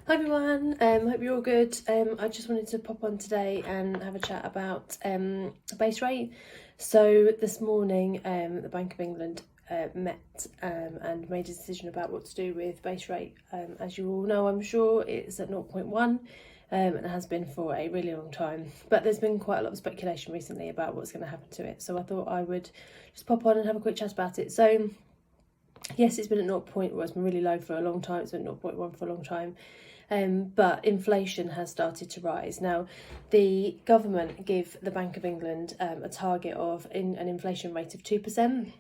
Hi everyone, hope you're all good. I just wanted to pop on today and have a chat about base rate. So this morning the Bank of England met and made a decision about what to do with base rate. As you all know, I'm sure it's at 0.1 and it has been for a really long time. But there's been quite a lot of speculation recently about what's going to happen to it. So I thought I would just pop on and have a quick chat about it. So yes, it's been at 0. Well, it's been really low for a long time. It's been 0.1 for a long time. But inflation has started to rise. Now, the government give the Bank of England a target of an inflation rate of 2%.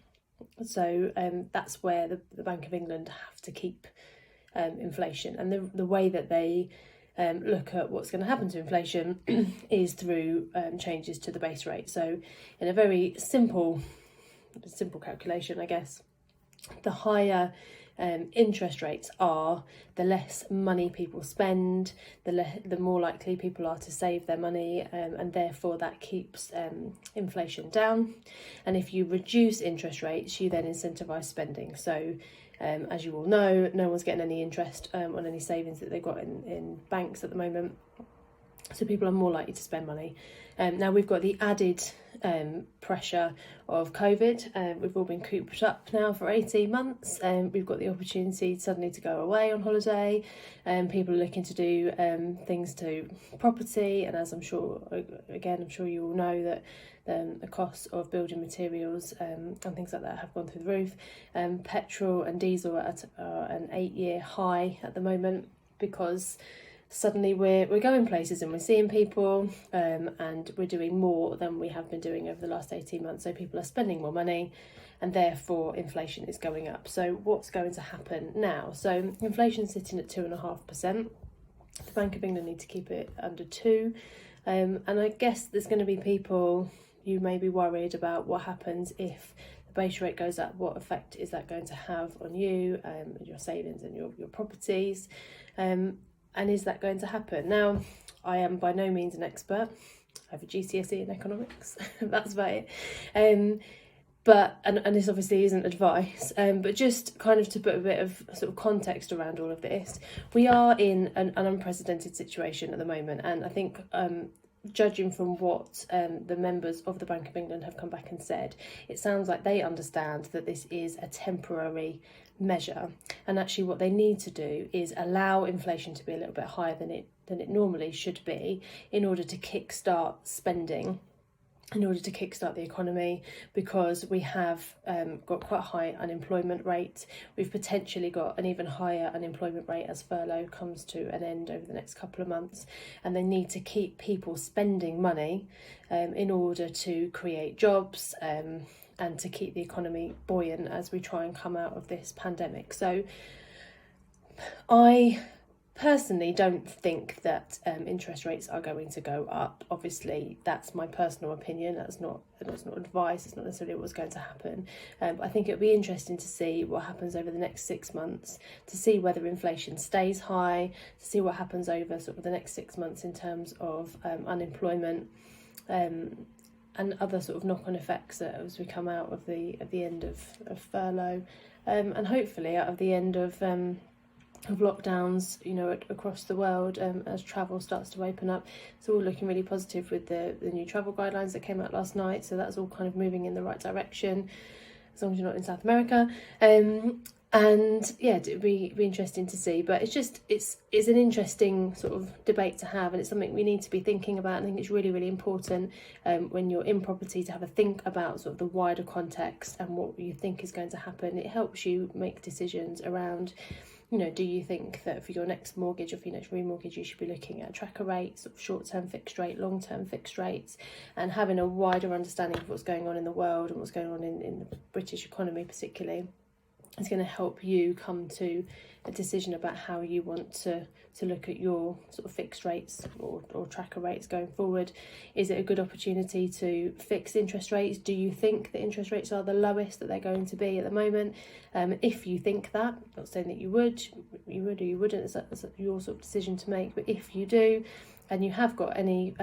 So that's where the Bank of England have to keep inflation. And the way that they look at what's going to happen to inflation is through changes to the base rate. So in a very simple calculation, I guess, the higher interest rates are, the less money people spend, the more likely people are to save their money, and therefore that keeps inflation down. And if you reduce interest rates, you then incentivise spending. So as you all know, no one's getting any interest on any savings that they've got in banks at the moment. So people are more likely to spend money. Now we've got the added pressure of COVID. We've all been cooped up now for 18 months. We've got the opportunity suddenly to go away on holiday. People are looking to do things to property, and as I'm sure you all know that the costs of building materials and things like that have gone through the roof. Petrol and diesel are at an 8-year high at the moment because suddenly we're going places and we're seeing people and we're doing more than we have been doing over the last 18 months. So people are spending more money and therefore inflation is going up. So what's going to happen now? So inflation's sitting at 2.5%. The Bank of England need to keep it under 2. And I guess there's going to be people, you may be worried about what happens if the base rate goes up. What effect is that going to have on you, your savings and your properties? And is that going to happen? Now, I am by no means an expert. I have a GCSE in economics. That's about it. But this obviously isn't advice. But just kind of to put a bit of sort of context around all of this, we are in an unprecedented situation at the moment, and I think judging from what the members of the Bank of England have come back and said, it sounds like they understand that this is a temporary measure, and actually what they need to do is allow inflation to be a little bit higher than it normally should be in order to kickstart spending, in order to kickstart the economy, because we have got quite a high unemployment rate. We've potentially got an even higher unemployment rate as furlough comes to an end over the next couple of months, and they need to keep people spending money in order to create jobs and to keep the economy buoyant as we try and come out of this pandemic. So I personally don't think that interest rates are going to go up. Obviously, that's my personal opinion. That's not advice. It's not necessarily what's going to happen. But I think it'll be interesting to see what happens over the next 6 months, to see whether inflation stays high, to see what happens over sort of the next 6 months in terms of unemployment and other sort of knock-on effects as we come out of the end of furlough, and hopefully out of the end of lockdowns, across the world, as travel starts to open up. It's all looking really positive with the new travel guidelines that came out last night, so that's all kind of moving in the right direction, as long as you're not in South America. And yeah, it'd be interesting to see, but it's an interesting sort of debate to have, and it's something we need to be thinking about. I think it's really, really important when you're in property to have a think about sort of the wider context and what you think is going to happen. It helps you make decisions around, do you think that for your next mortgage or for your next remortgage you should be looking at tracker rates, sort of short-term fixed rate, long-term fixed rates, and having a wider understanding of what's going on in the world and what's going on in the British economy particularly is going to help you come to a decision about how you want to look at your sort of fixed rates or tracker rates going forward. Is it a good opportunity to fix interest rates? Do you think that interest rates are the lowest that they're going to be at the moment? If you think that, I'm not saying that you would or you wouldn't, it's your sort of decision to make, but if you do and you have got any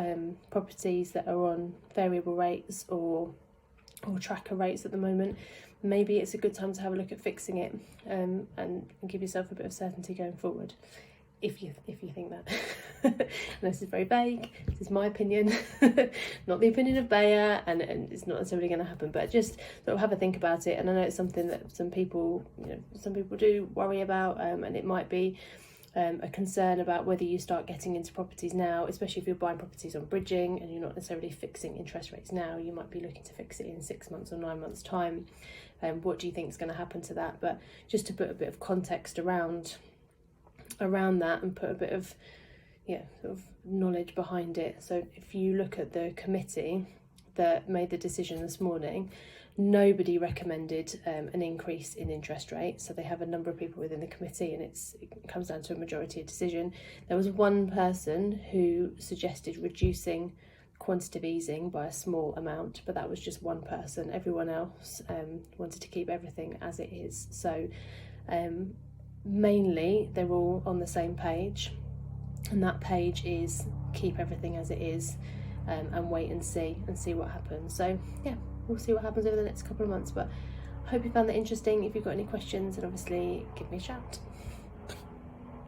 properties that are on variable rates or tracker rates at the moment, maybe it's a good time to have a look at fixing it and give yourself a bit of certainty going forward. if you think that. And this is very vague, this is my opinion, not the opinion of Bayer, and it's not necessarily going to happen, but just sort of have a think about it. And I know it's something that some people do worry about, and it might be a concern about whether you start getting into properties now, especially if you're buying properties on bridging and you're not necessarily fixing interest rates now. You might be looking to fix it in 6 months or 9 months time. What do you think is going to happen to that? But just to put a bit of context around that, and put a bit of sort of knowledge behind it. So if you look at the committee that made the decision this morning, nobody recommended an increase in interest rates. So they have a number of people within the committee, and it comes down to a majority decision. There was one person who suggested reducing quantitative easing by a small amount, but that was just one person. Everyone else wanted to keep everything as it is. So mainly they're all on the same page, and that page is keep everything as it is, and wait and see what happens. So yeah, we'll see what happens over the next couple of months, but I hope you found that interesting. If you've got any questions, then obviously give me a shout.